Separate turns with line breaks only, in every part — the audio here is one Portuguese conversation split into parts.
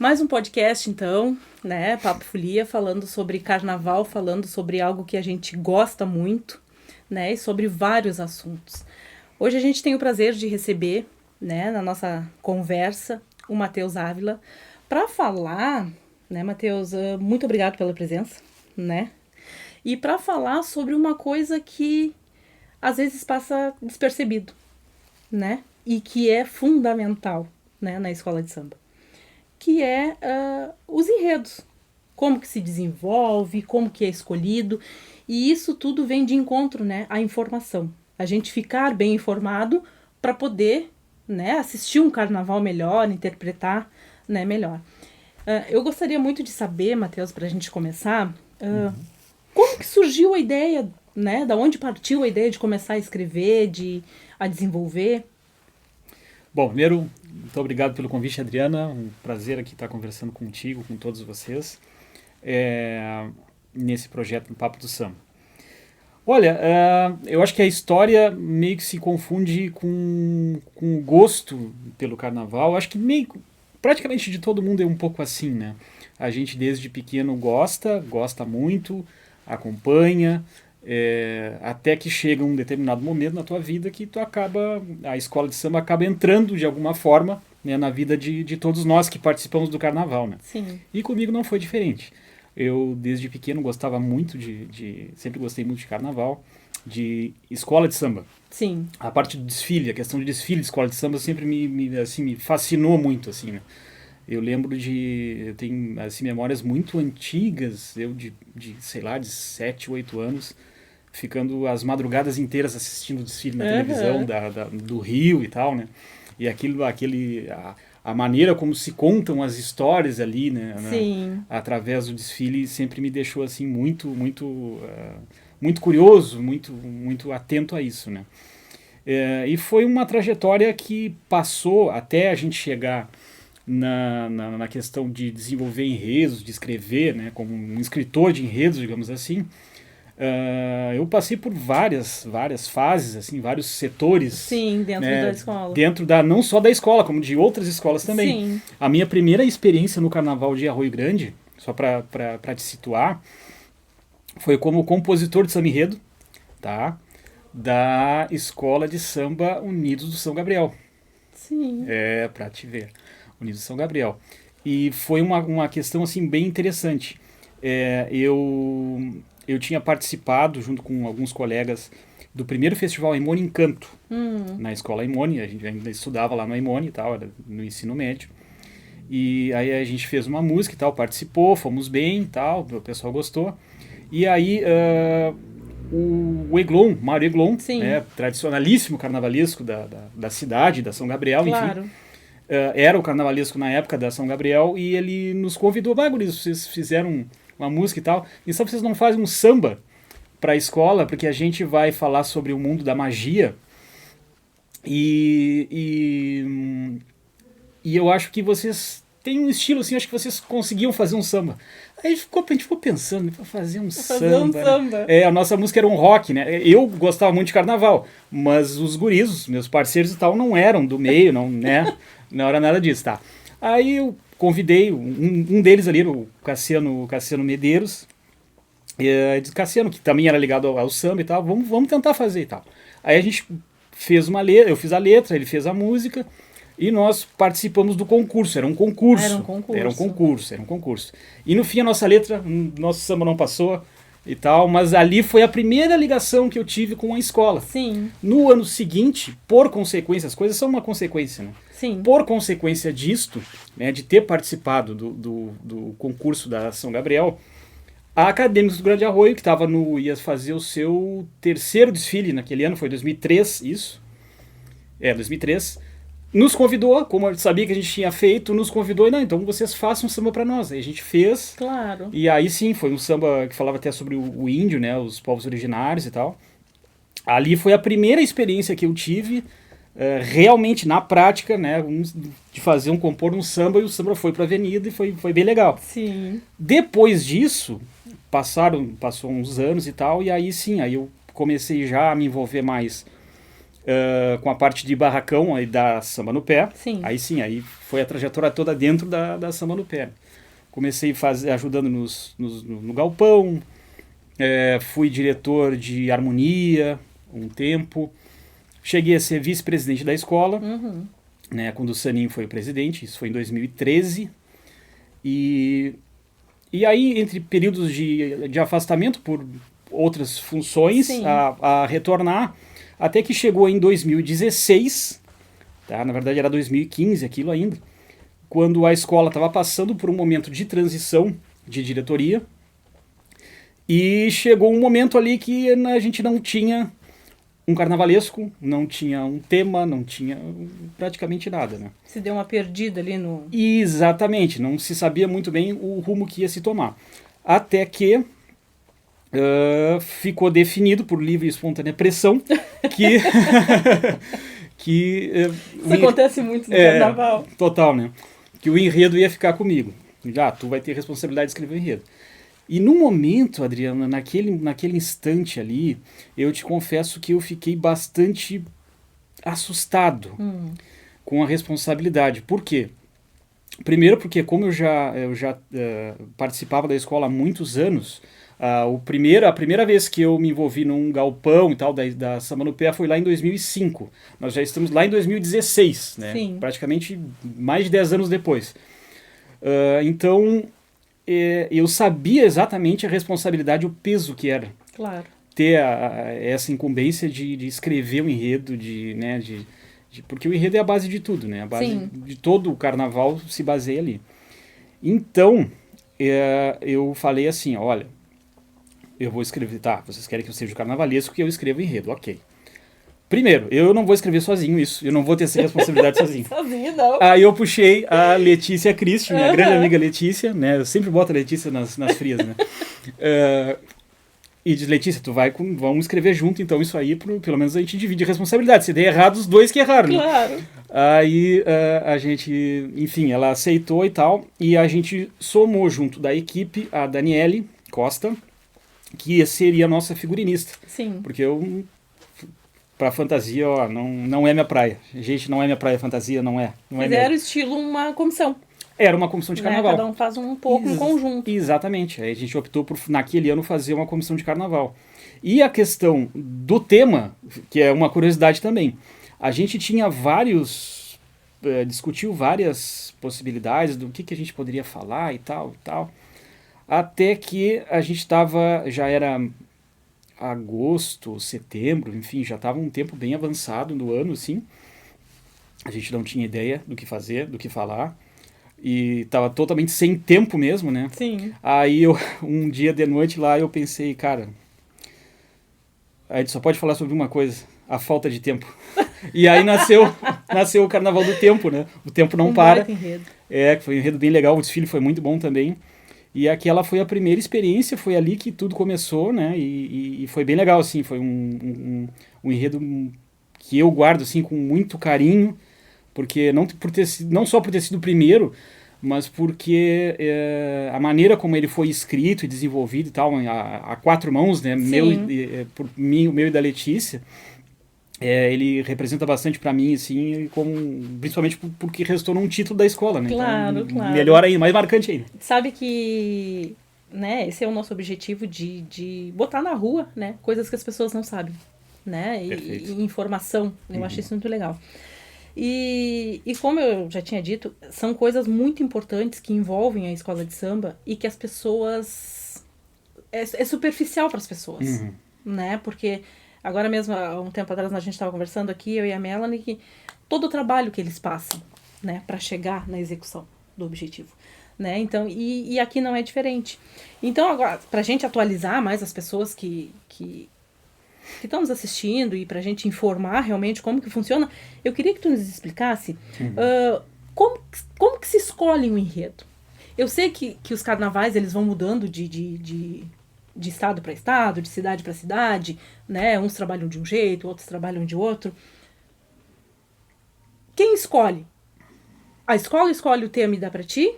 Mais um podcast, então, né? Papo Folia, falando sobre carnaval, falando sobre algo que a gente gosta muito, né? E sobre vários assuntos. Hoje a gente tem o prazer de receber, né, na nossa conversa, o Matheus Ávila, para falar, né, Matheus, muito obrigado pela presença, né? E para falar sobre uma coisa que às vezes passa despercebido, né? E que é fundamental, né, na escola de samba, que é os enredos, como que se desenvolve, como que é escolhido, e isso tudo vem de encontro, né, à informação. A gente ficar bem informado para poder, né, assistir um carnaval melhor, interpretar, né, melhor. Eu gostaria muito de saber, Matheus, para a gente começar, como que surgiu a ideia, né, da onde partiu a ideia de começar a escrever, a desenvolver?
Bom, primeiro, muito obrigado pelo convite, Adriana. Um prazer aqui estar conversando contigo, com todos vocês, nesse projeto no Papo do Samba. Olha, eu acho que a história meio que se confunde com o gosto pelo carnaval. Acho que praticamente de todo mundo é um pouco assim, né? A gente desde pequeno gosta muito, acompanha, até que chega um determinado momento na tua vida que a escola de samba acaba entrando de alguma forma, né, na vida de todos nós que participamos do carnaval, né?
Sim.
E comigo não foi diferente. Eu desde pequeno gostava muito sempre gostei muito de carnaval, de escola de samba.
Sim.
A parte do desfile, a questão de desfile de escola de samba sempre me fascinou muito, assim, né? Eu tenho assim, memórias muito antigas, sei lá, de 7, 8 anos, ficando as madrugadas inteiras assistindo o desfile na televisão do Rio e tal, né? E a maneira como se contam as histórias ali, né?
Sim.
Através do desfile sempre me deixou assim muito curioso, muito atento a isso, né? E foi uma trajetória que passou até a gente chegar na questão de desenvolver enredos, de escrever, né, como um escritor de enredos, digamos assim. Eu passei por várias fases, assim, vários setores.
Sim, dentro, né, da escola.
Não só da escola, como de outras escolas também.
Sim.
A minha primeira experiência no Carnaval de Arroio Grande, só para te situar, foi como compositor de samba enredo, tá? Da Escola de Samba Unidos do São Gabriel.
Sim.
Pra te ver. Unidos do São Gabriel. E foi uma questão assim bem interessante. Eu tinha participado, junto com alguns colegas, do primeiro festival Aimone Encanto, na escola Aimone. A gente ainda estudava lá no Aimone e tal, era no ensino médio. E aí a gente fez uma música e tal, participou, fomos bem e tal, o pessoal gostou. E aí o Eglon, Mário Eglon, né, tradicionalíssimo carnavalesco da cidade, da São Gabriel,
claro.
Enfim. Era o carnavalesco na época da São Gabriel e ele nos convidou, guris, vocês fizeram uma música e tal, e só vocês não fazem um samba para a escola, porque a gente vai falar sobre o mundo da magia e eu acho que vocês têm um estilo assim, acho que vocês conseguiam fazer um samba. Aí a gente ficou pensando, para fazer um samba. Né? A nossa música era um rock, né? Eu gostava muito de carnaval, mas os guris, os meus parceiros e tal, não eram do meio, não, né? Não era nada disso, tá? Aí eu convidei, um deles ali, o Cassiano Medeiros, Cassiano, que também era ligado ao samba e tal, vamos tentar fazer e tal. Aí a gente fez uma letra, eu fiz a letra, ele fez a música, e nós participamos do concurso. Era um concurso. E no fim a nossa letra, nosso samba não passou e tal, mas ali foi a primeira ligação que eu tive com a escola.
Sim.
No ano seguinte, por consequência, as coisas são uma consequência, né?
Sim.
Por consequência disto, né, de ter participado do concurso da São Gabriel, a Acadêmicos do Grande Arroio, que ia fazer o seu terceiro desfile naquele ano, foi 2003, isso. 2003. Nos convidou, como eu sabia que a gente tinha feito, nos convidou, e não, então vocês façam um samba pra nós. Aí a gente fez.
Claro.
E aí sim, foi um samba que falava até sobre o índio, né, os povos originários e tal. Ali foi a primeira experiência que eu tive, realmente na prática, né, de compor um samba, e o samba foi pra avenida e foi bem legal.
Sim.
Depois disso, passou uns anos e tal, e aí sim, aí eu comecei já a me envolver mais com a parte de barracão aí da Samba no Pé.
Sim.
Aí foi a trajetória toda dentro da Samba no Pé. Comecei ajudando no galpão, fui diretor de harmonia um tempo, cheguei a ser vice-presidente da escola, né, quando o Saninho foi o presidente, isso foi em 2013, e aí entre períodos de afastamento por outras funções a retornar, até que chegou em 2016, tá? Na verdade era 2015 aquilo ainda, quando a escola estava passando por um momento de transição de diretoria, e chegou um momento ali que a gente não tinha um carnavalesco, não tinha um tema, não tinha praticamente nada, né?
Se deu uma perdida ali no...
Exatamente, não se sabia muito bem o rumo que ia se tomar. Até que ficou definido por livre e espontânea pressão que...
Isso acontece muito no carnaval.
Total, né? Que o enredo ia ficar comigo. Tu vai ter responsabilidade de escrever o enredo. E no momento, Adriana, naquele instante ali, eu te confesso que eu fiquei bastante assustado com a responsabilidade. Por quê? Primeiro porque como eu já participava da escola há muitos anos, a primeira vez que eu me envolvi num galpão e tal, da Samba no Pé, foi lá em 2005. Nós já estamos lá em 2016, né?
Sim.
Praticamente mais de 10 anos depois. Então, eu sabia exatamente a responsabilidade, o peso que era.
Claro.
Ter essa incumbência de escrever um enredo, porque o enredo é a base de tudo, né? A base de todo o carnaval se baseia ali. Então, eu falei assim, olha, eu vou escrever, vocês querem que eu seja o carnavalesco, que eu escreva o enredo, ok. Primeiro, eu não vou escrever sozinho isso, eu não vou ter essa responsabilidade sozinho.
Sozinho, não.
Aí eu puxei a Letícia Christ, minha grande amiga Letícia, né? Eu sempre boto a Letícia nas frias, né? E diz, Letícia, vamos escrever junto, então isso aí, pelo menos a gente divide a responsabilidade. Se der errado, os dois que erraram, né?
Claro.
Aí a gente, enfim, ela aceitou e tal, e a gente somou junto da equipe a Daniele Costa, que seria a nossa figurinista.
Sim.
Porque pra fantasia, não é minha praia. Gente, não é minha praia, fantasia não é.
Fizeram estilo uma comissão.
Era uma comissão de carnaval.
Cada um faz um pouco em conjunto.
Exatamente. Aí a gente optou por, naquele ano, fazer uma comissão de carnaval. E a questão do tema, que é uma curiosidade também, a gente tinha discutiu várias possibilidades do que a gente poderia falar e tal, até que a gente já era agosto, setembro, enfim, já estava um tempo bem avançado no ano, assim. A gente não tinha ideia do que fazer, do que falar. E estava totalmente sem tempo mesmo, né?
Sim.
Aí um dia de noite lá, eu pensei, cara, a gente só pode falar sobre uma coisa, a falta de tempo. E aí nasceu o Carnaval do Tempo, né? O tempo não para.
Enredo.
Que foi um enredo bem legal, o desfile foi muito bom também. E aquela foi a primeira experiência, foi ali que tudo começou, né? E foi bem legal, assim, foi um enredo que eu guardo, assim, com muito carinho, porque não só por ter sido o primeiro, mas porque a maneira como ele foi escrito e desenvolvido e tal, a quatro mãos, né? Por mim, o meu e da Letícia, ele representa bastante para mim, assim, principalmente porque restou num título da escola, né?
Claro,
então,
claro.
Melhor ainda, mais marcante ainda.
Sabe que, né, esse é o nosso objetivo de botar na rua, né, coisas que as pessoas não sabem, né, e informação. Eu acho isso muito legal. E como eu já tinha dito, são coisas muito importantes que envolvem a escola de samba e que as pessoas... É superficial para as pessoas, né, porque... Agora mesmo, há um tempo atrás, a gente estava conversando aqui, eu e a Melanie, que todo o trabalho que eles passam, né, para chegar na execução do objetivo, né, então, e aqui não é diferente. Então, agora, para a gente atualizar mais as pessoas que estão nos assistindo e para a gente informar realmente como que funciona, eu queria que tu nos explicasse como que se escolhe um enredo. Eu sei que os carnavais, eles vão mudando de estado para estado, de cidade para cidade, né? Uns trabalham de um jeito, outros trabalham de outro. Quem escolhe? A escola escolhe o tema e dá para ti,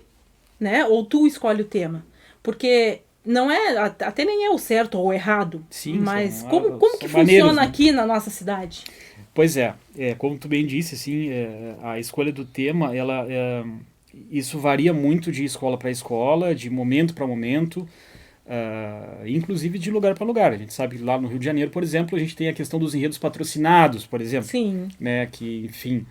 né? Ou tu escolhe o tema? Porque não é, até nem é o certo ou o errado.
Sim,
mas como que funciona,
maneiras, né?
aqui na nossa cidade?
Pois é, como tu bem disse, assim, a escolha do tema, isso varia muito de escola para escola, de momento para momento, inclusive de lugar para lugar. A gente sabe que lá no Rio de Janeiro, por exemplo, a gente tem a questão dos enredos patrocinados, por exemplo.
Sim.
Né, que, enfim,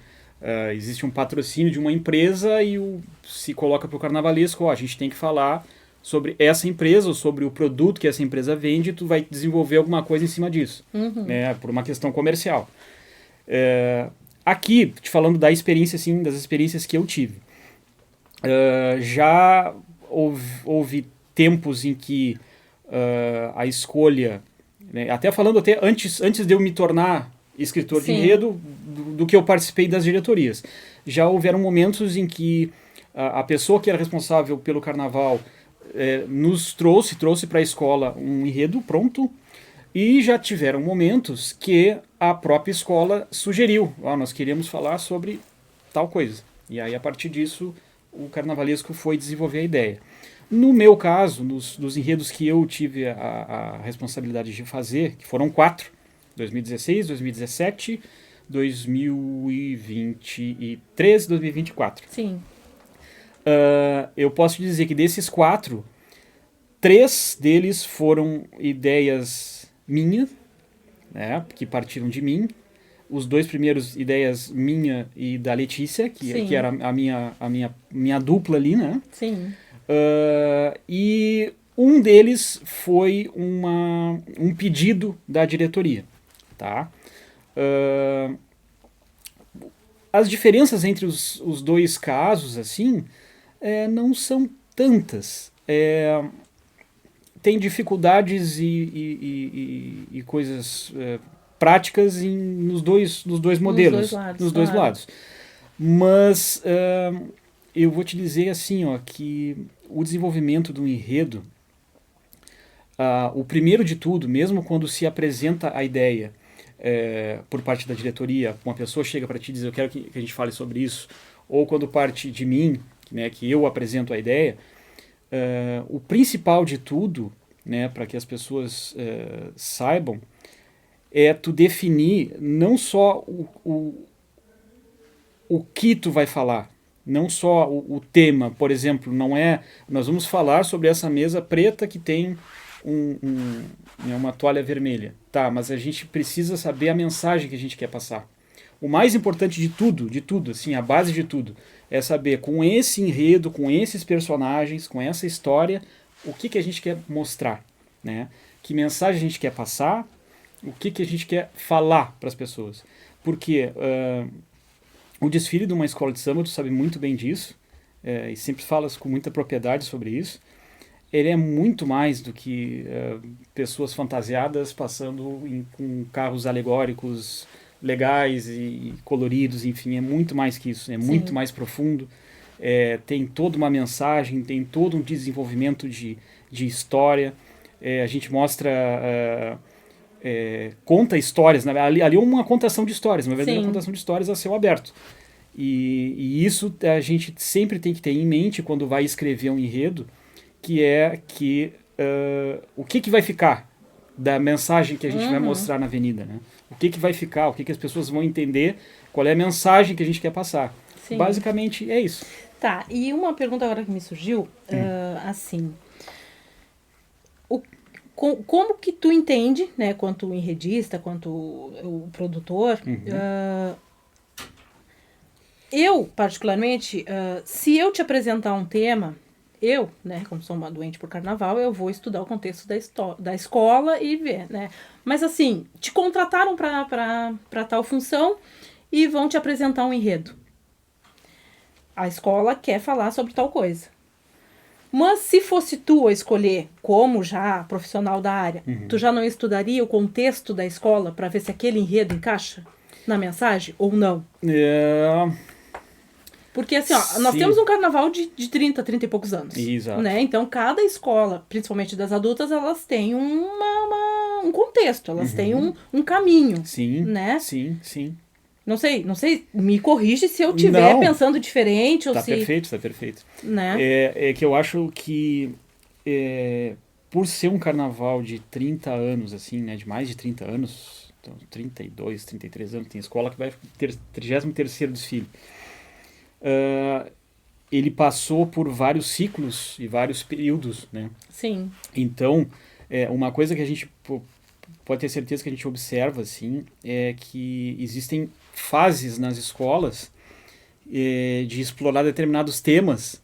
existe um patrocínio de uma empresa e se coloca para o carnavalesco, a gente tem que falar sobre essa empresa ou sobre o produto que essa empresa vende, e tu vai desenvolver alguma coisa em cima disso, né, por uma questão comercial. Aqui, te falando da experiência, assim, das experiências que eu tive, já houve tempos em que a escolha, né, até falando até antes de eu me tornar escritor de enredo, do que eu participei das diretorias, já houveram momentos em que a pessoa que era responsável pelo carnaval nos trouxe para a escola um enredo pronto, e já tiveram momentos que a própria escola sugeriu, nós queríamos falar sobre tal coisa. E aí, a partir disso, o carnavalesco foi desenvolver a ideia. No meu caso, dos enredos que eu tive a responsabilidade de fazer, que foram 4, 2016, 2017, 2023 e 2024.
Sim.
Eu posso dizer que desses 4, 3 deles foram ideias minhas, né, que partiram de mim. Os 2 primeiros, ideias minha e da Letícia, que era a minha dupla ali, né?
Sim.
E um deles foi um pedido da diretoria, tá? As diferenças entre os 2 casos, assim, não são tantas. Tem dificuldades e coisas práticas nos dois modelos, nos dois lados. Mas eu vou te dizer assim, que o desenvolvimento do enredo, o primeiro de tudo, mesmo quando se apresenta a ideia por parte da diretoria, uma pessoa chega para ti e diz, eu quero que a gente fale sobre isso, ou quando parte de mim, né, que eu apresento a ideia, o principal de tudo, né, para que as pessoas saibam, é tu definir não só o que tu vai falar, não só o tema. Por exemplo, não é, nós vamos falar sobre essa mesa preta que tem uma toalha vermelha. Tá, mas a gente precisa saber a mensagem que a gente quer passar. O mais importante de tudo, assim, a base de tudo, é saber com esse enredo, com esses personagens, com essa história, o que a gente quer mostrar, né? Que mensagem a gente quer passar, o que a gente quer falar para as pessoas. Porque o desfile de uma escola de samba, tu sabe muito bem disso, e sempre falas com muita propriedade sobre isso, ele é muito mais do que pessoas fantasiadas passando com carros alegóricos legais e coloridos, enfim, é muito mais que isso, é muito mais profundo, tem toda uma mensagem, tem todo um desenvolvimento de história, a gente mostra, conta histórias, né? ali é uma contação de histórias, uma verdadeira contação de histórias a céu aberto, e isso a gente sempre tem que ter em mente quando vai escrever um enredo, que o que vai ficar da mensagem que a gente vai mostrar na avenida, né? O que vai ficar, o que as pessoas vão entender, qual é a mensagem que a gente quer passar. Sim. Basicamente é isso.
Tá, e uma pergunta agora que me surgiu, assim, como que tu entende, né, quanto enredista, quanto o produtor, eu, particularmente, se eu te apresentar um tema, eu, né, como sou uma doente por carnaval, eu vou estudar o contexto da escola e ver, né? Mas assim, te contrataram para tal função e vão te apresentar um enredo. A escola quer falar sobre tal coisa. Mas se fosse tu a escolher, como já profissional da área, tu já não estudaria o contexto da escola para ver se aquele enredo encaixa na mensagem ou não? Porque assim, nós temos um carnaval de 30 e poucos anos.
Exato.
Né? Então, cada escola, principalmente das adultas, elas têm um contexto, elas têm um caminho.
Sim,
né?
sim.
Não sei, me corrige se eu estiver pensando diferente ou
tá perfeito.
Né?
É que eu acho que por ser um carnaval de 30 anos, assim, né, de mais de 30 anos, então, 32, 33 anos, tem escola que vai ter 33º desfile. Ele passou por vários ciclos e vários períodos, né?
Sim.
Então, uma coisa que a gente pode ter certeza que a gente observa, assim, é que existem fases nas escolas de explorar determinados temas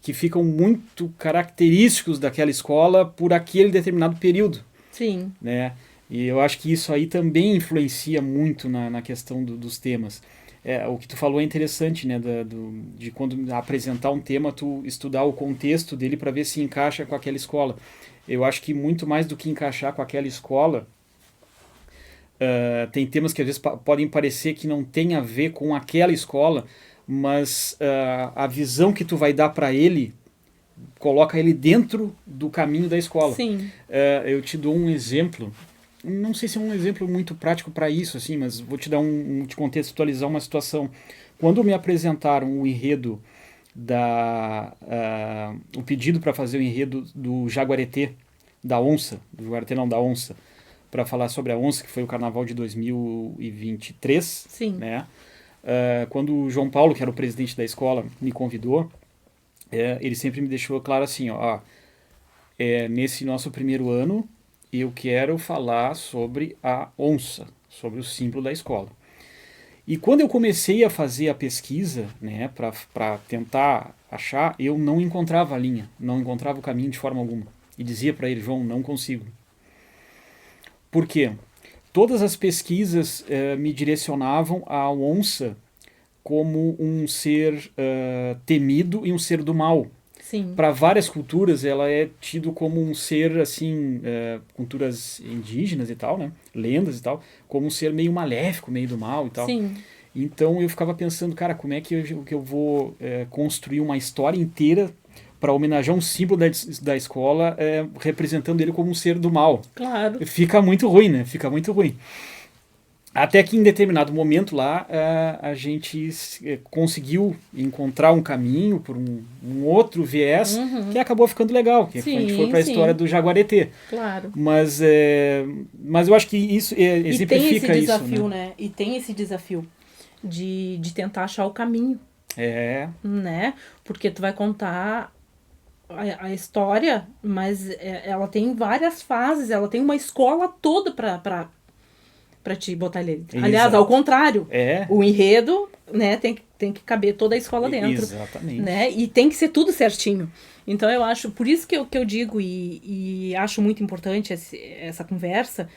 que ficam muito característicos daquela escola por aquele determinado período.
Sim.
Né? E eu acho que isso aí também influencia muito na questão dos temas. O que tu falou é interessante, né? De quando apresentar um tema, tu estudar o contexto dele para ver se encaixa com aquela escola. Eu acho que muito mais do que encaixar com aquela escola, tem temas que às vezes podem parecer que não tem a ver com aquela escola, mas a visão que tu vai dar para ele coloca ele dentro do caminho da escola.
Sim.
Eu te dou um exemplo, não sei se é um exemplo muito prático para isso, assim, mas vou te dar te contextualizar uma situação. Quando me apresentaram o enredo o pedido para fazer o enredo do Jaguareté, da onça, do Jaguareté não, da onça, para falar sobre a onça, que foi o carnaval de 2023,
Sim.
Né? Quando o João Paulo, que era o presidente da escola, me convidou, ele sempre me deixou claro assim, nesse nosso primeiro ano, eu quero falar sobre a onça, sobre o símbolo da escola. E quando eu comecei a fazer a pesquisa, né, para tentar achar, eu não encontrava a linha, não encontrava o caminho de forma alguma. E dizia para ele, João, não consigo. Por quê? Todas as pesquisas me direcionavam à onça como um ser temido e um ser do mal. Para várias culturas, ela é tido como um ser, assim, culturas indígenas e tal, né? Lendas e tal, como um ser meio maléfico, meio do mal e tal.
Sim.
Então eu ficava pensando, cara, como é que eu vou construir uma história inteira para homenagear um símbolo da escola, representando ele como um ser do mal?
Claro.
Fica muito ruim, né? Fica muito ruim. Até que em determinado momento lá, a gente conseguiu encontrar um caminho por um outro viés que acabou ficando legal, que a gente foi para a história do Jaguareté.
Claro.
Mas eu acho que isso exemplifica isso.
E tem esse desafio, né? E tem esse desafio de tentar achar o caminho. Né? Porque tu vai contar a história, mas ela tem várias fases, ela tem uma escola toda para te botar ali. Aliás, ao contrário, o enredo, né, tem que caber toda a escola dentro.
Exatamente.
Né? E tem que ser tudo certinho. Então eu acho, por isso que eu digo e acho muito importante essa conversa,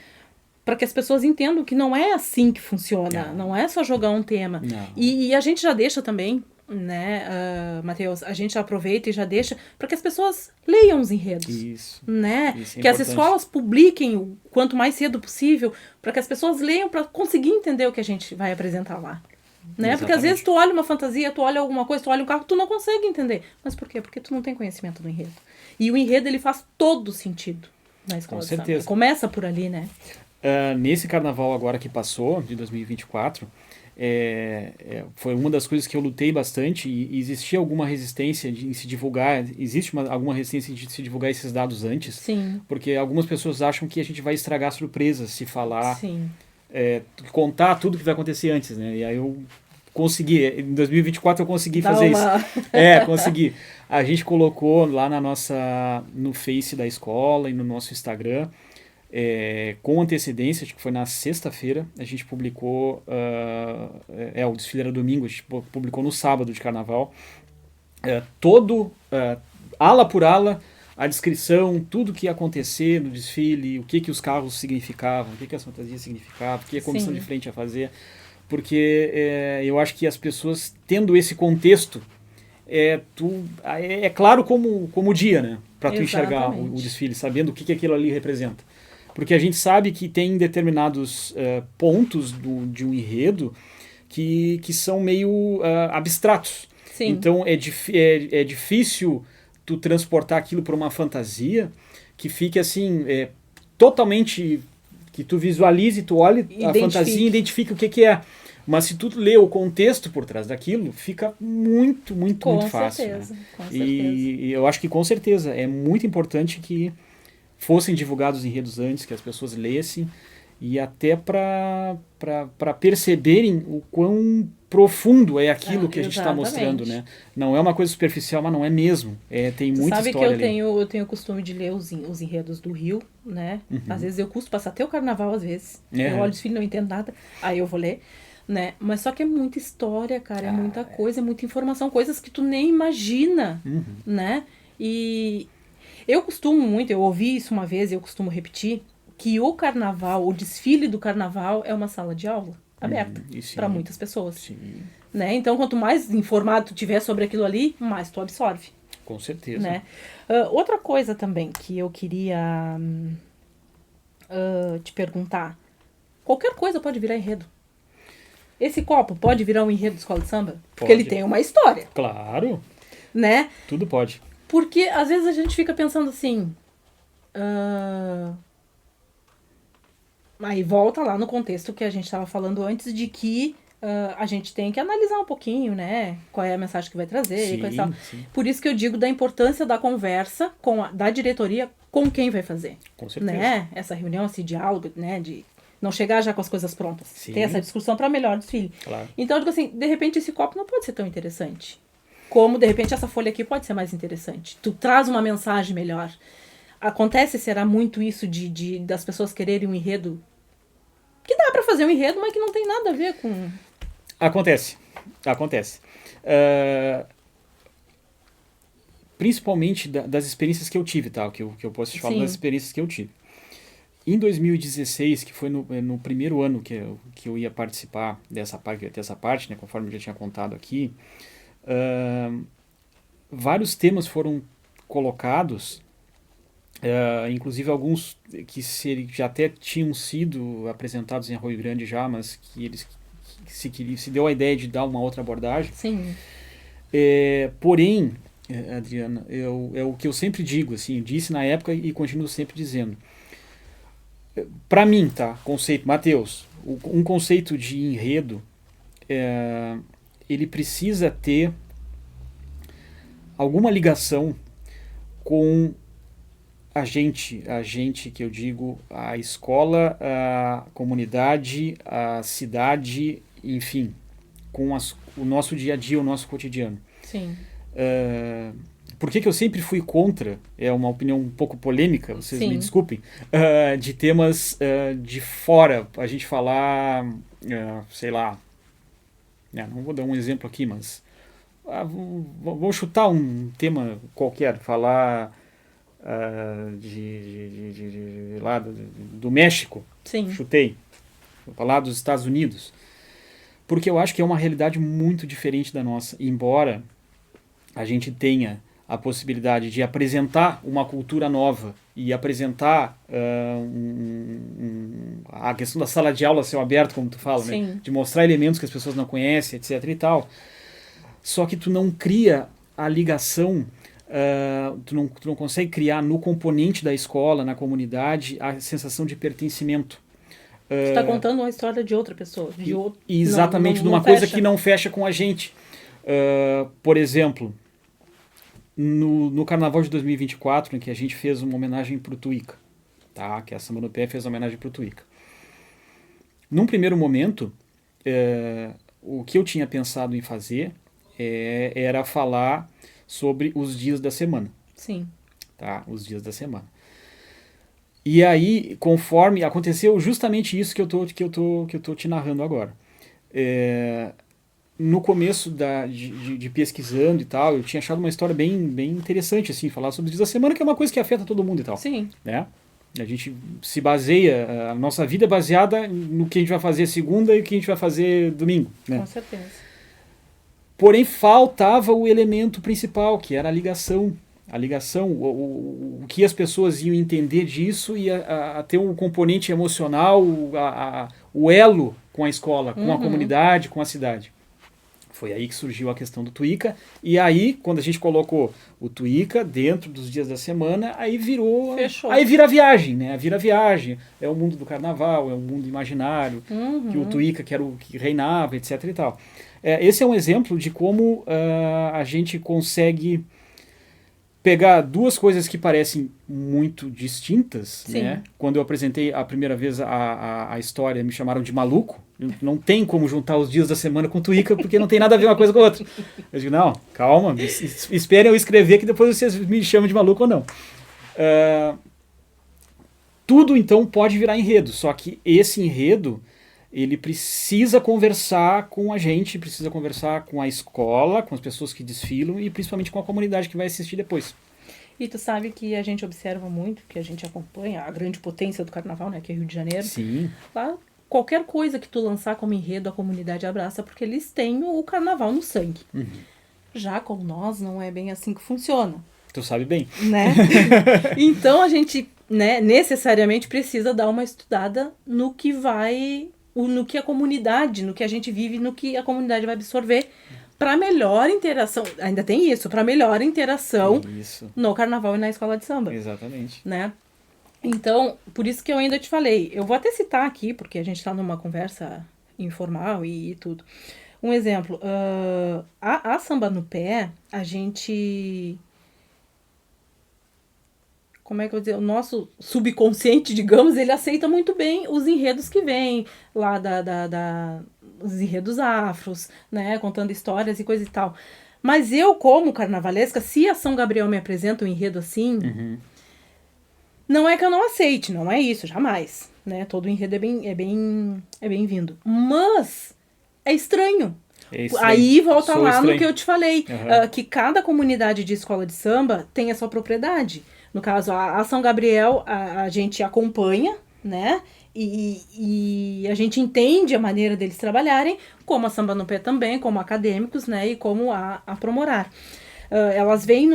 para que as pessoas entendam que não é assim que funciona, não é só jogar um tema. E a gente já deixa também, né, Matheus, a gente aproveita e já deixa para que as pessoas leiam os enredos.
Isso.
Né?
Isso é
que
importante.
As escolas publiquem o quanto mais cedo possível, para que as pessoas leiam para conseguir entender o que a gente vai apresentar lá. Né? Porque às vezes tu olha uma fantasia, tu olha alguma coisa, tu olha um carro, tu não consegue entender. Mas por quê? Porque tu não tem conhecimento do enredo. E o enredo, ele faz todo sentido na escola de samba. Começa por ali, né?
Nesse carnaval agora que passou, de 2024, foi uma das coisas que eu lutei bastante e existia alguma resistência em se divulgar, existe alguma resistência de se divulgar esses dados antes.
Sim.
Porque algumas pessoas acham que a gente vai estragar surpresas se falar,
Sim.
Contar tudo que vai acontecer antes, né? E aí eu consegui, em 2024 eu consegui fazer isso. Consegui. A gente colocou lá no Face da escola e no nosso Instagram, com antecedência, acho que foi na sexta-feira, a gente publicou, o desfile era domingo, a gente publicou no sábado de carnaval, ala por ala, a descrição, tudo que ia acontecer no desfile, o que os carros significavam, o que as fantasias significavam, o que a comissão de frente ia fazer, porque eu acho que as pessoas, tendo esse contexto, é claro como o dia, né? Para tu enxergar o desfile, sabendo o que aquilo ali representa. Porque a gente sabe que tem determinados pontos de um enredo que são meio abstratos.
Sim.
Então é difícil tu transportar aquilo para uma fantasia que fique assim, totalmente, que tu visualize, tu olhe a fantasia e identifique o que é. Mas se tu lê o contexto por trás daquilo, fica muito fácil.
Certeza,
né?
Com certeza.
E eu acho que com certeza é muito importante que fossem divulgados os enredos antes, que as pessoas lessem e até para perceberem o quão profundo é aquilo que a gente está mostrando, né? Não é uma coisa superficial, mas não é mesmo. Tem muita história ali.
Sabe que eu tenho o costume de ler os enredos do Rio, né? Às vezes eu custo passar até o carnaval, às vezes. Eu olho os filhos, não entendo nada, aí eu vou ler, né? Mas só que é muita história, cara, é muita coisa, é muita informação, coisas que tu nem imagina, né? E eu ouvi isso uma vez, eu costumo repetir, que o carnaval, o desfile do carnaval é uma sala de aula aberta para muitas pessoas.
Sim.
Né? Então, quanto mais informado tu tiver sobre aquilo ali, mais tu absorve.
Com certeza.
Né? Outra coisa também que eu queria te perguntar. Qualquer coisa pode virar enredo. Esse copo pode virar um enredo de escola de samba? Porque ele tem uma história.
Claro.
Né?
Tudo pode.
Porque às vezes a gente fica pensando assim... Aí volta lá no contexto que a gente estava falando antes de que a gente tem que analisar um pouquinho, né? Qual é a mensagem que vai trazer e coisa e tal.
Sim.
Por isso que eu digo da importância da conversa da diretoria com quem vai fazer.
Com certeza.
Né? Essa reunião, esse diálogo, né? De não chegar já com as coisas prontas.
Sim.
Ter essa discussão para melhor desfile.
Claro.
Então, eu digo assim, de repente esse copo não pode ser tão interessante. Como, de repente, essa folha aqui pode ser mais interessante. Tu traz uma mensagem melhor. Será muito isso das pessoas quererem um enredo que dá pra fazer um enredo, mas que não tem nada a ver com...
Acontece. Principalmente das experiências que eu tive, tá? Que eu posso te falar das experiências que eu tive. Em 2016, que foi no primeiro ano que eu ia participar dessa parte, né, conforme eu já tinha contado aqui, vários temas foram colocados, inclusive alguns que já até tinham sido apresentados em Arroio Grande já, mas que eles se deu a ideia de dar uma outra abordagem.
Sim.
Porém, Adriana, é o que eu sempre digo, assim, disse na época e continuo sempre dizendo. Para mim, tá? Conceito, Matheus, um conceito de enredo, ele precisa ter alguma ligação com a gente que eu digo, a escola, a comunidade, a cidade, enfim, com o nosso dia a dia, o nosso cotidiano.
Sim.
Por que eu sempre fui contra, é uma opinião um pouco polêmica, vocês me desculpem, de temas de fora, a gente falar, sei lá, não vou dar um exemplo aqui, mas vou chutar um tema qualquer, falar lá do México.
Sim.
Chutei. Vou falar dos Estados Unidos. Porque eu acho que é uma realidade muito diferente da nossa. Embora a gente tenha a possibilidade de apresentar uma cultura nova e apresentar a questão da sala de aula a céu aberto, como tu fala, né? De mostrar elementos que as pessoas não conhecem, etc. e tal. Só que tu não cria a ligação, tu não consegue criar no componente da escola, na comunidade, a sensação de pertencimento.
Tu está contando uma história de outra pessoa.
Exatamente, de uma coisa que não fecha com a gente. Por exemplo, no Carnaval de 2024, em que a gente fez uma homenagem para o Tuica, tá? Que a Samba no Pé fez uma homenagem para o Tuica. Num primeiro momento, o que eu tinha pensado em fazer era falar sobre os dias da semana.
Sim.
Tá? Os dias da semana. E aí, conforme aconteceu justamente isso que eu tô te narrando agora. No começo de pesquisando e tal, eu tinha achado uma história bem interessante, assim, falar sobre os dias da semana, que é uma coisa que afeta todo mundo e tal.
Sim.
Né? A gente se baseia, a nossa vida é baseada no que a gente vai fazer segunda e o que a gente vai fazer domingo. Né?
Com certeza.
Porém, faltava o elemento principal, que era a ligação. A ligação, o que as pessoas iam entender disso e a ter um componente emocional, o elo com a escola, com a comunidade, com a cidade. Foi aí que surgiu a questão do Tuica. E aí, quando a gente colocou o Tuica dentro dos dias da semana, aí virou...
Fechou.
Aí vira viagem, né? Vira viagem. É o mundo do carnaval, é o mundo imaginário, que o Tuica que era o que reinava, etc. e tal. Esse é um exemplo de como a gente consegue pegar duas coisas que parecem muito distintas, né? Quando eu apresentei a primeira vez a história, me chamaram de maluco. Não tem como juntar os dias da semana com Tuica, porque não tem nada a ver uma coisa com a outra. Eu digo, não, calma, esperem eu escrever que depois vocês me chamam de maluco ou não. Tudo, então, pode virar enredo, só que esse enredo, ele precisa conversar com a gente, precisa conversar com a escola, com as pessoas que desfilam e principalmente com a comunidade que vai assistir depois.
E tu sabe que a gente observa muito, que a gente acompanha a grande potência do carnaval, né, que é Rio de Janeiro.
Sim.
Lá, qualquer coisa que tu lançar como enredo, a comunidade abraça, porque eles têm o carnaval no sangue.
Uhum.
Já com nós, não é bem assim que funciona.
Tu sabe bem.
Né? Então, a gente, né, necessariamente precisa dar uma estudada no que a comunidade, no que a gente vive, no que a comunidade vai absorver para melhor interação. Ainda tem isso, para melhor interação no carnaval e na escola de samba.
Exatamente.
Né? Então, por isso que eu ainda te falei, eu vou até citar aqui, porque a gente está numa conversa informal e tudo. Um exemplo, a Samba no Pé, a gente... Como é que eu vou dizer? O nosso subconsciente, digamos, ele aceita muito bem os enredos que vêm lá os enredos afros, né? Contando histórias e coisa e tal. Mas eu, como carnavalesca, se a São Gabriel me apresenta um enredo assim, não é que eu não aceite, não é isso, jamais. Né? Todo enredo é bem-vindo. Mas é estranho. Aí volta lá no que eu te falei, que cada comunidade de escola de samba tem a sua propriedade. No caso, a São Gabriel, a gente acompanha, né? E a gente entende a maneira deles trabalharem, como a Samba no Pé também, como acadêmicos, né? E como a Promorar. Elas vêm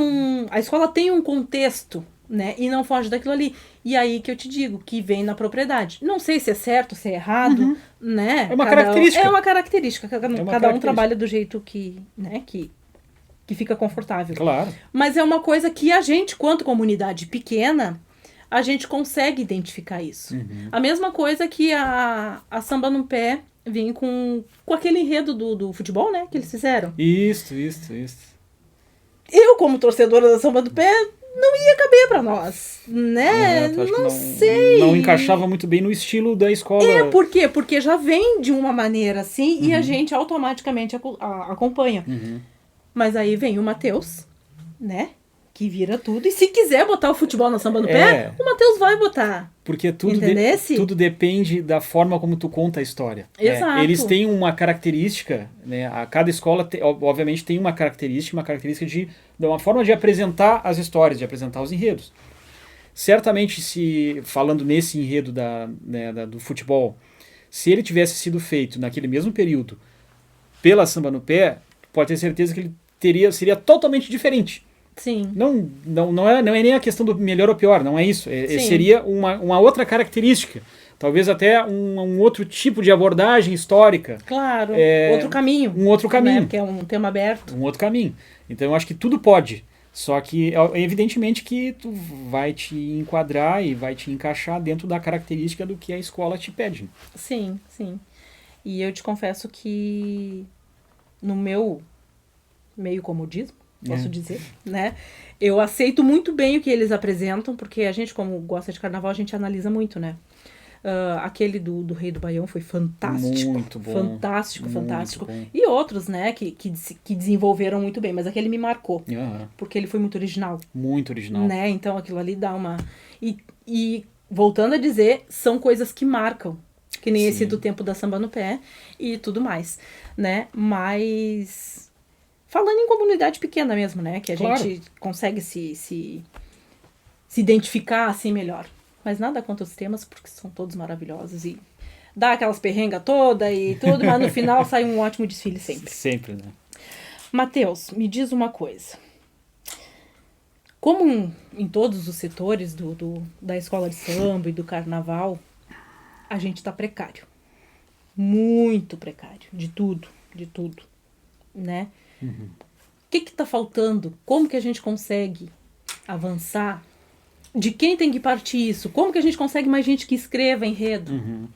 a escola tem um contexto, né? E não foge daquilo ali. E aí que eu te digo, que vem na propriedade. Não sei se é certo, se é errado, né?
É uma característica.
É uma característica. Cada um trabalha do jeito que, né? Que fica confortável.
Claro.
Mas é uma coisa que a gente, quanto comunidade pequena, a gente consegue identificar isso. A mesma coisa que a Samba no Pé vem com aquele enredo do futebol, né? Que eles fizeram.
Isso.
Eu, como torcedora da Samba do Pé, não ia caber pra nós, né? Não sei.
Não encaixava muito bem no estilo da escola.
Por quê? Porque já vem de uma maneira assim e a gente automaticamente acompanha. Mas aí vem o Matheus, né? Que vira tudo. E se quiser botar o futebol na Samba no Pé, o Matheus vai botar.
Porque tudo depende da forma como tu conta a história.
Exato.
Eles têm uma característica, né? Cada escola, obviamente, tem uma característica de uma forma de apresentar as histórias, de apresentar os enredos. Certamente, falando nesse enredo do futebol, se ele tivesse sido feito naquele mesmo período pela Samba no Pé, pode ter certeza que ele seria totalmente diferente.
Sim.
Não é nem a questão do melhor ou pior, não é isso. Seria uma outra característica. Talvez até um outro tipo de abordagem histórica.
Claro, outro caminho.
Um outro caminho.
Né? Porque é um tema aberto.
Um outro caminho. Então eu acho que tudo pode. Só que evidentemente que tu vai te enquadrar e vai te encaixar dentro da característica do que a escola te pede.
Sim. E eu te confesso que no meu meio comodismo, posso dizer, né? Eu aceito muito bem o que eles apresentam, porque a gente, como gosta de carnaval, a gente analisa muito, né? Aquele do Rei do Baião foi fantástico.
Muito bom.
Fantástico.
Bom.
E outros, né, que desenvolveram muito bem, mas aquele me marcou. Porque ele foi muito original.
Muito original.
Né? Então aquilo ali dá uma... E voltando a dizer, são coisas que marcam. Que nem esse do Tempo da Samba no Pé e tudo mais, né? Mas... Falando em comunidade pequena mesmo, né? Que a gente consegue se identificar assim melhor. Mas nada contra os temas, porque são todos maravilhosos. E dá aquelas perrengas toda e tudo, mas no final sai um ótimo desfile sempre.
Sempre, né?
Matheus, me diz uma coisa. Como em todos os setores da escola de samba e do carnaval, a gente tá precário. Muito precário. De tudo, né? O que tá faltando? Como que a gente consegue avançar? De quem tem que partir isso? Como que a gente consegue mais gente que escreva enredo?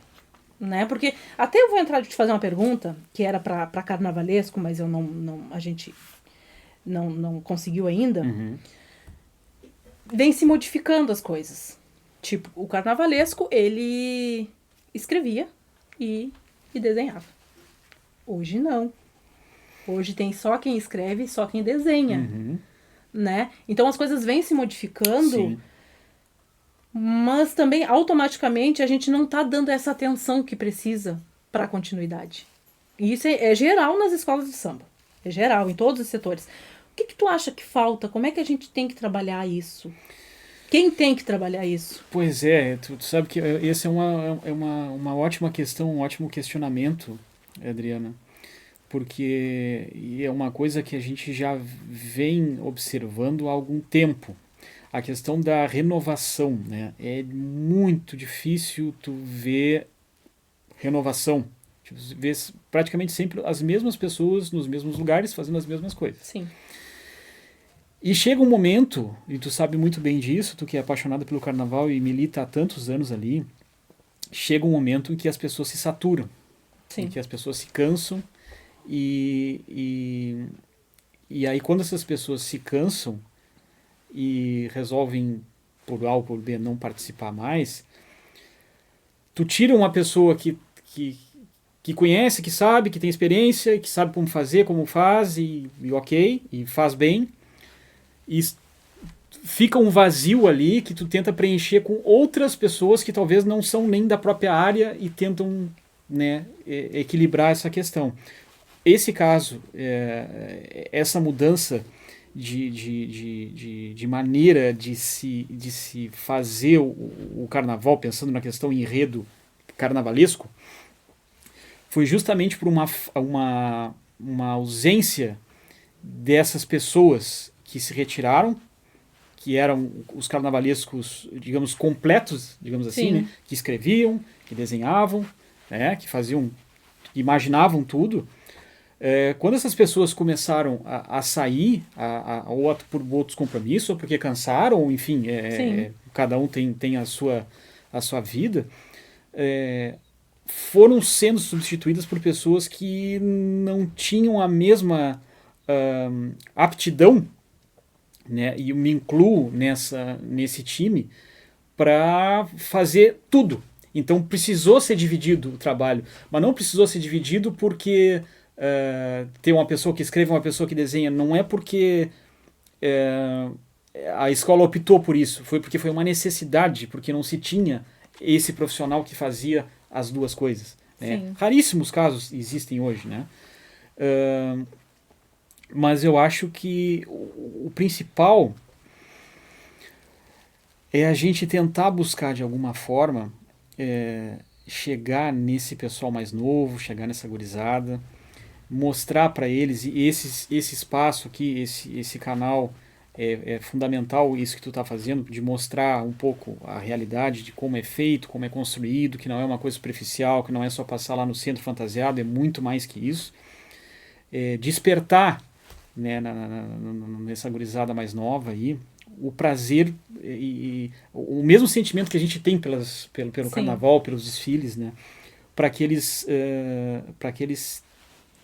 Né? Porque até eu vou entrar de te fazer uma pergunta, que era para carnavalesco, mas a gente não conseguiu ainda. vem se modificando as coisas. Tipo, o carnavalesco, ele escrevia e desenhava. Hoje não. Hoje tem só quem escreve, só quem desenha, né? Então as coisas vêm se modificando, sim, mas também automaticamente a gente não tá dando essa atenção que precisa para a continuidade. E isso é geral nas escolas de samba. É geral, em todos os setores. O que tu acha que falta? Como é que a gente tem que trabalhar isso? Quem tem que trabalhar isso?
Pois é, tu sabe que essa é uma ótima questão, um ótimo questionamento, Adriana, porque é uma coisa que a gente já vem observando há algum tempo. A questão da renovação, né? É muito difícil tu ver renovação. Tu vê praticamente sempre as mesmas pessoas nos mesmos lugares fazendo as mesmas coisas.
Sim.
E chega um momento, e tu sabe muito bem disso, tu que é apaixonado pelo carnaval e milita há tantos anos ali, chega um momento em que as pessoas se saturam,
sim,
em que as pessoas se cansam, e aí quando essas pessoas se cansam e resolvem, por A ou por B, não participar mais, tu tira uma pessoa que conhece, que sabe, que tem experiência, que sabe como fazer, como faz, e ok, e faz bem, e fica um vazio ali que tu tenta preencher com outras pessoas que talvez não são nem da própria área e tentam, né, equilibrar essa questão. Esse caso, essa mudança de maneira de se fazer o carnaval, pensando na questão enredo carnavalesco, foi justamente por uma ausência dessas pessoas que se retiraram, que eram os carnavalescos, digamos, completos, digamos assim, né? Que escreviam, que desenhavam, né? Que faziam, imaginavam tudo. Quando essas pessoas começaram a sair, ou por outros compromissos, ou porque cansaram, ou enfim, cada um tem a sua vida, foram sendo substituídas por pessoas que não tinham a mesma aptidão, né? E eu me incluo nesse time para fazer tudo. Então precisou ser dividido o trabalho, mas não precisou ser dividido porque tem uma pessoa que escreve, uma pessoa que desenha. Não é porque a escola optou por isso, foi porque foi uma necessidade, porque não se tinha esse profissional que fazia as duas coisas. Né? Raríssimos casos existem hoje, né? Mas eu acho que o principal é a gente tentar buscar de alguma forma chegar nesse pessoal mais novo, chegar nessa gurizada, mostrar para eles, e esse espaço aqui, esse canal é fundamental, isso que tu está fazendo, de mostrar um pouco a realidade de como é feito, como é construído, que não é uma coisa superficial, que não é só passar lá no centro fantasiado, é muito mais que isso. Despertar, né, nessa gurizada mais nova aí, o prazer e o mesmo sentimento que a gente tem pelo carnaval, pelos desfiles, né, para que eles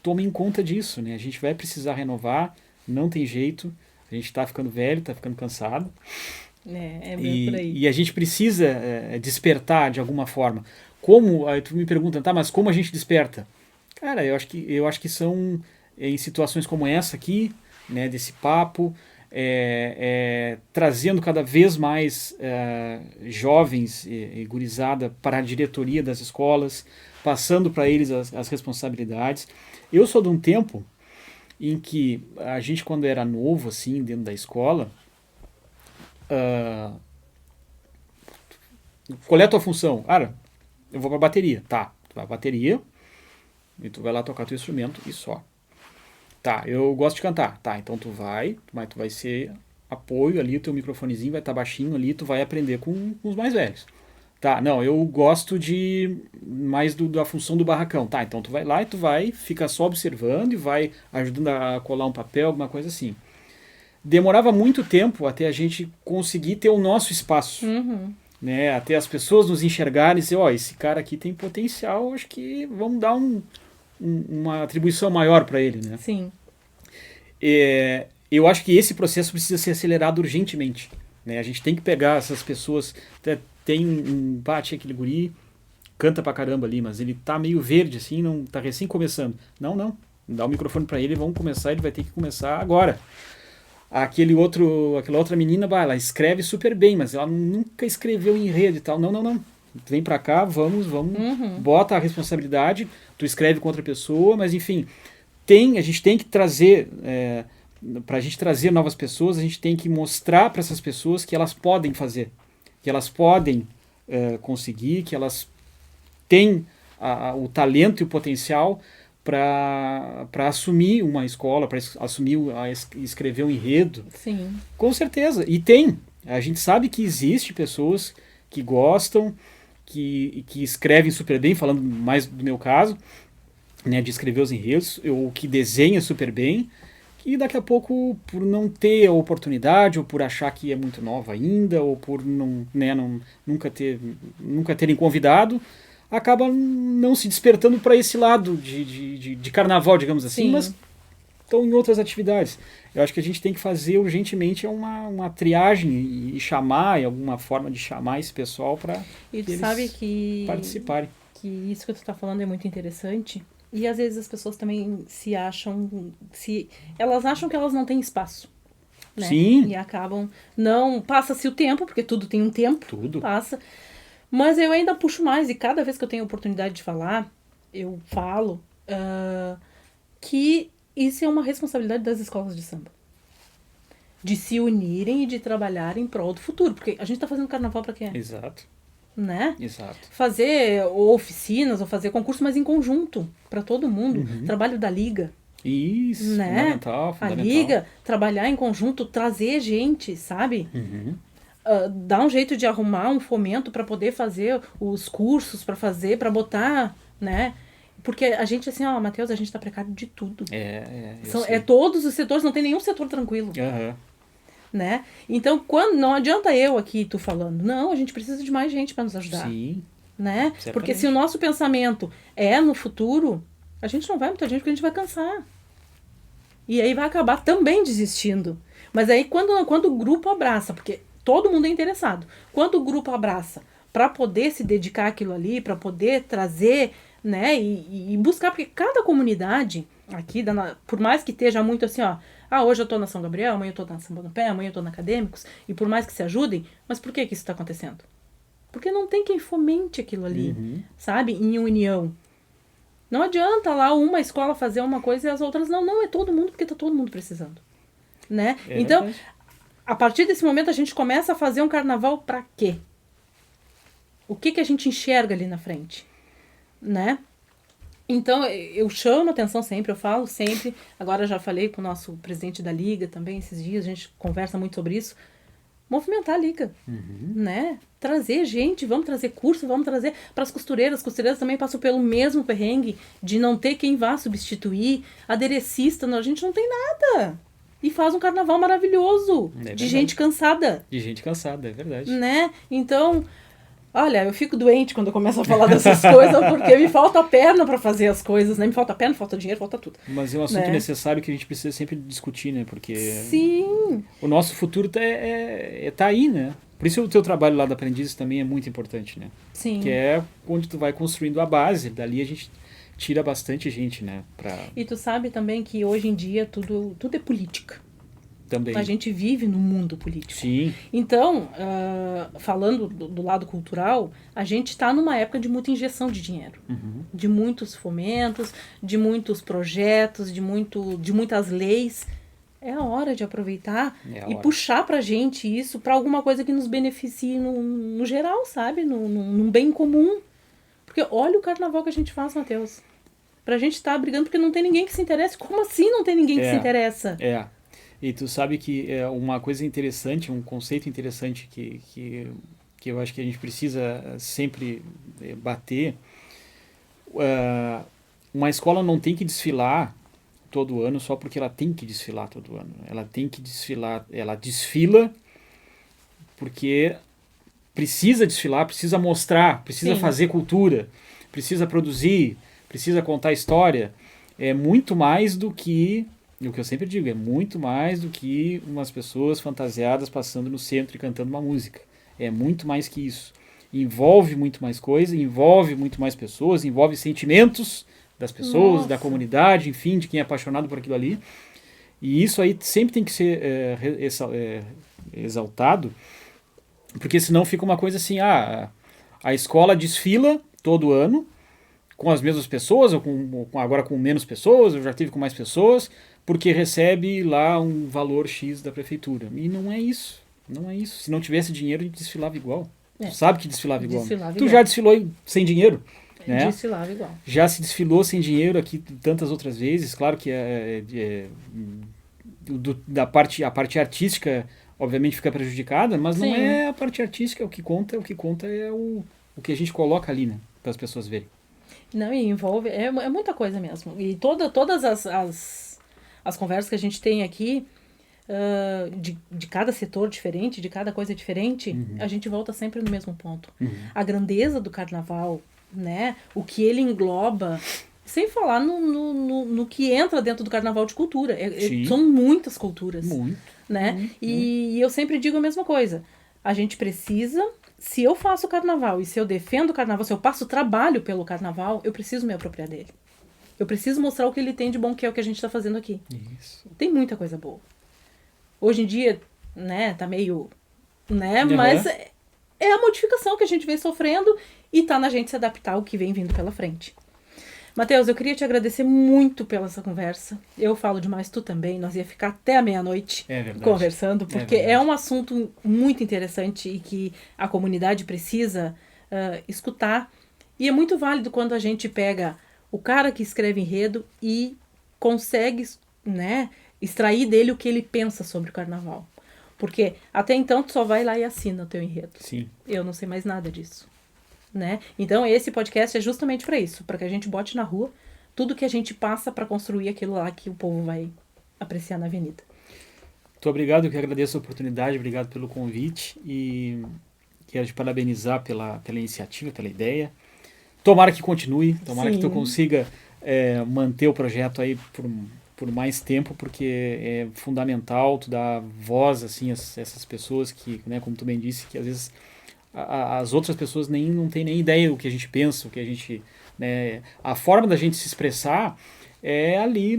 tomem conta disso, né? A gente vai precisar renovar, não tem jeito, a gente está ficando velho, está ficando cansado.
É bem por aí.
E a gente precisa despertar de alguma forma. Como, aí tu me pergunta, tá, mas como a gente desperta? Cara, eu acho que são em situações como essa aqui, né, desse papo, trazendo cada vez mais jovens e gurizada para a diretoria das escolas, passando para eles as responsabilidades. Eu sou de um tempo em que a gente, quando era novo, assim, dentro da escola, qual é a tua função? Cara, eu vou pra bateria. Tá, tu vai pra bateria e tu vai lá tocar teu instrumento e só. Tá, eu gosto de cantar. Tá, então tu vai ser apoio ali, o teu microfonezinho vai estar baixinho ali, tu vai aprender com os mais velhos. Tá, não, eu gosto de mais da função do barracão. Tá, então tu vai lá e tu vai ficar só observando e vai ajudando a colar um papel, alguma coisa assim. Demorava muito tempo até a gente conseguir ter o nosso espaço. Né? Até as pessoas nos enxergarem e dizer, esse cara aqui tem potencial, acho que vamos dar uma atribuição maior para ele. Né?
Sim.
Eu acho que esse processo precisa ser acelerado urgentemente. né? A gente tem que pegar essas pessoas, tem bate aquele guri, canta pra caramba ali, mas ele tá meio verde assim, não tá recém começando. Não, dá o microfone para ele, vamos começar, ele vai ter que começar agora. Aquela outra menina, ela escreve super bem, mas ela nunca escreveu em rede e tal. Não. Vem pra cá, vamos, bota a responsabilidade, tu escreve com outra pessoa, mas enfim, a gente tem que trazer, pra gente trazer novas pessoas, a gente tem que mostrar para essas pessoas que elas podem fazer, que elas podem conseguir, que elas têm o talento e o potencial para assumir uma escola, para assumir, escrever um enredo.
Sim.
Com certeza. E a gente sabe que existe pessoas que gostam, que escrevem super bem, falando mais do meu caso, né, de escrever os enredos, ou que desenha super bem, que daqui a pouco, por não ter a oportunidade, ou por achar que é muito nova ainda, ou por nunca terem convidado, acaba não se despertando para esse lado de carnaval, digamos assim. Sim. Mas estão em outras atividades. Eu acho que a gente tem que fazer urgentemente uma triagem e chamar, alguma forma de chamar esse pessoal para eles participarem.
Que isso que tu está falando é muito interessante. E às vezes as pessoas também elas acham que elas não têm espaço. Né?
Sim.
E acabam, passa-se o tempo, porque tudo tem um tempo.
Tudo.
Passa. Mas eu ainda puxo mais, e cada vez que eu tenho a oportunidade de falar, eu falo que isso é uma responsabilidade das escolas de samba. De se unirem e de trabalhar em prol do futuro. Porque a gente está fazendo carnaval para quê?
Exato.
Né?
Exato.
Fazer oficinas ou fazer concurso, mas em conjunto, para todo mundo.
Uhum.
Trabalho da liga.
Isso, né? Fundamental.
A liga, trabalhar em conjunto, trazer gente, sabe?
Uhum.
Dar um jeito de arrumar um fomento para poder fazer os cursos, para botar, né? Porque a gente, assim, Matheus, a gente tá precário de tudo. Todos os setores, não tem nenhum setor tranquilo.
Uhum.
Né? Então, não adianta eu aqui, tu falando. Não, a gente precisa de mais gente para nos ajudar.
Sim.
Né?
Certamente.
Porque se o nosso pensamento é no futuro, a gente não vai muita gente, porque a gente vai cansar. E aí vai acabar também desistindo. Mas aí, quando o grupo abraça, porque todo mundo é interessado. Quando o grupo abraça para poder se dedicar àquilo ali, para poder trazer, né, e buscar, porque cada comunidade aqui, por mais que esteja muito assim, hoje eu tô na São Gabriel, amanhã eu tô na Samba no Pé, amanhã eu tô na Acadêmicos, e por mais que se ajudem, mas por que isso está acontecendo? Porque não tem quem fomente aquilo ali, sabe, em união. Não adianta lá uma escola fazer uma coisa e as outras não, é todo mundo, porque tá todo mundo precisando, né? Então, verdade. A partir desse momento a gente começa a fazer um carnaval para quê? O que a gente enxerga ali na frente, né? Então, eu chamo atenção sempre, eu falo sempre, agora já falei com o nosso presidente da Liga também, esses dias, a gente conversa muito sobre isso, movimentar a Liga, né? Trazer gente, vamos trazer curso, vamos trazer para as costureiras também passam pelo mesmo perrengue de não ter quem vá substituir, aderecista, a gente não tem nada. E faz um carnaval maravilhoso, de gente cansada.
De gente cansada, é verdade.
Né? Então, olha, eu fico doente quando eu começo a falar dessas coisas, porque me falta perna para fazer as coisas, né? Me falta perna, falta dinheiro, falta tudo.
Mas é um assunto necessário que a gente precisa sempre discutir, né? Porque
sim,
o nosso futuro tá aí, né? Por isso o teu trabalho lá da Aprendizes também é muito importante, né?
Sim.
Que é onde tu vai construindo a base, dali a gente tira bastante gente, né?
E tu sabe também que hoje em dia tudo é política.
Também.
A gente vive num mundo político.
Sim.
Então, falando do lado cultural, a gente está numa época de muita injeção de dinheiro. De muitos fomentos, de muitos projetos, de muitas leis. É a hora de aproveitar e puxar pra gente isso para alguma coisa que nos beneficie no geral, sabe? Num bem comum. Porque olha o carnaval que a gente faz, Matheus. Pra gente estar brigando porque não tem ninguém que se interesse. Como assim não tem ninguém que se interessa?
E tu sabe que é uma coisa interessante, um conceito interessante que eu acho que a gente precisa sempre bater. Uma escola não tem que desfilar todo ano só porque ela tem que desfilar todo ano. Ela tem que desfilar, ela desfila porque precisa desfilar, precisa mostrar, precisa fazer cultura, precisa produzir, precisa contar história. É muito mais do que o que eu sempre digo, é muito mais do que umas pessoas fantasiadas passando no centro e cantando uma música. É muito mais que isso. Envolve muito mais coisa, envolve muito mais pessoas, envolve sentimentos das pessoas, da comunidade, enfim, de quem é apaixonado por aquilo ali. E isso aí sempre tem que ser exaltado, porque senão fica uma coisa assim, a escola desfila todo ano com as mesmas pessoas, ou agora com menos pessoas, eu já tive com mais pessoas, porque recebe lá um valor X da prefeitura. E não é isso. Não é isso. Se não tivesse dinheiro, a gente desfilava igual. Tu sabe que desfilava igual. Tu já desfilou sem dinheiro? Né?
Desfilava igual.
Já se desfilou sem dinheiro aqui tantas outras vezes. Claro que a parte artística, obviamente, fica prejudicada, mas não é a parte artística o que conta é o que a gente coloca ali, né? Para as pessoas verem.
Não, e envolve, é muita coisa mesmo. E todas as conversas que a gente tem aqui, de cada setor diferente, de cada coisa diferente, a gente volta sempre no mesmo ponto. A grandeza do carnaval, né? O que ele engloba, sem falar no que entra dentro do carnaval de cultura. São muitas culturas.
Muito.
Né? E eu sempre digo a mesma coisa. A gente precisa... Se eu faço carnaval e se eu defendo o carnaval, se eu passo trabalho pelo carnaval, eu preciso me apropriar dele. Eu preciso mostrar o que ele tem de bom, que é o que a gente está fazendo aqui.
Isso.
Tem muita coisa boa. Hoje em dia, né, tá meio... né, mas é a modificação que a gente vem sofrendo e tá na gente se adaptar ao que vem vindo pela frente. Matheus, eu queria te agradecer muito pela essa conversa. Eu falo demais, tu também. Nós ia ficar até a meia-noite conversando, porque é um assunto muito interessante e que a comunidade precisa escutar. E é muito válido quando a gente pega o cara que escreve enredo e consegue, né, extrair dele o que ele pensa sobre o carnaval. Porque até então tu só vai lá e assina o teu enredo.
Sim.
Eu não sei mais nada disso. Né? Então esse podcast é justamente para isso, para que a gente bote na rua tudo que a gente passa para construir aquilo lá que o povo vai apreciar na avenida.
Muito obrigado, eu que agradeço a oportunidade, obrigado pelo convite e quero te parabenizar pela iniciativa, pela ideia. Tomara que continue, tomara que tu consiga manter o projeto aí por mais tempo, porque é fundamental tu dar voz assim, a essas pessoas que, né, como tu bem disse, que às vezes as outras pessoas não têm nem ideia do que a gente pensa, o que a gente, né, a forma da gente se expressar é ali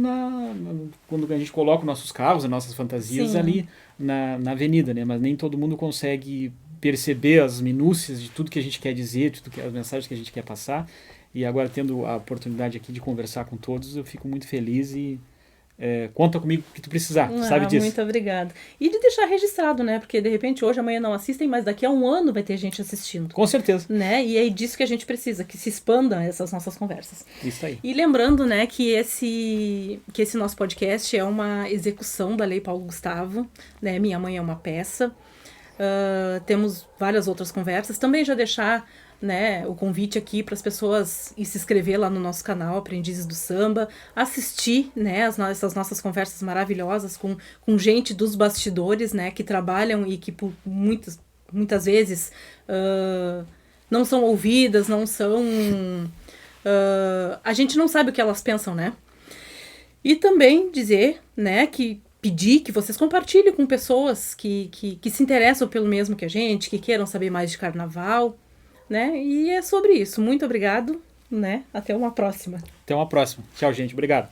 quando a gente coloca os nossos carros, as nossas fantasias ali na avenida, né, mas nem todo mundo consegue perceber as minúcias de tudo que a gente quer dizer, de tudo as mensagens que a gente quer passar, e agora tendo a oportunidade aqui de conversar com todos, eu fico muito feliz e conta comigo o que tu precisar, sabe disso.
Muito obrigada. E de deixar registrado, né? Porque de repente hoje, amanhã não assistem, mas daqui a um ano vai ter gente assistindo.
Com certeza.
Né? E é disso que a gente precisa, que se expandam essas nossas conversas.
Isso aí.
E lembrando, né, que esse nosso podcast é uma execução da Lei Paulo Gustavo, né? Minha Mãe é uma Peça. Temos várias outras conversas. Também já deixar, né, o convite aqui para as pessoas ir se inscrever lá no nosso canal Aprendizes do Samba, assistir, né, essas nossas conversas maravilhosas com gente dos bastidores, né, que trabalham e que por muitas vezes não são ouvidas, não são... a gente não sabe o que elas pensam, né? E também dizer, né, pedir que vocês compartilhem com pessoas que se interessam pelo mesmo que a gente, que queiram saber mais de carnaval, né? E é sobre isso. Muito obrigado, né? Até uma próxima.
Até uma próxima. Tchau, gente. Obrigado.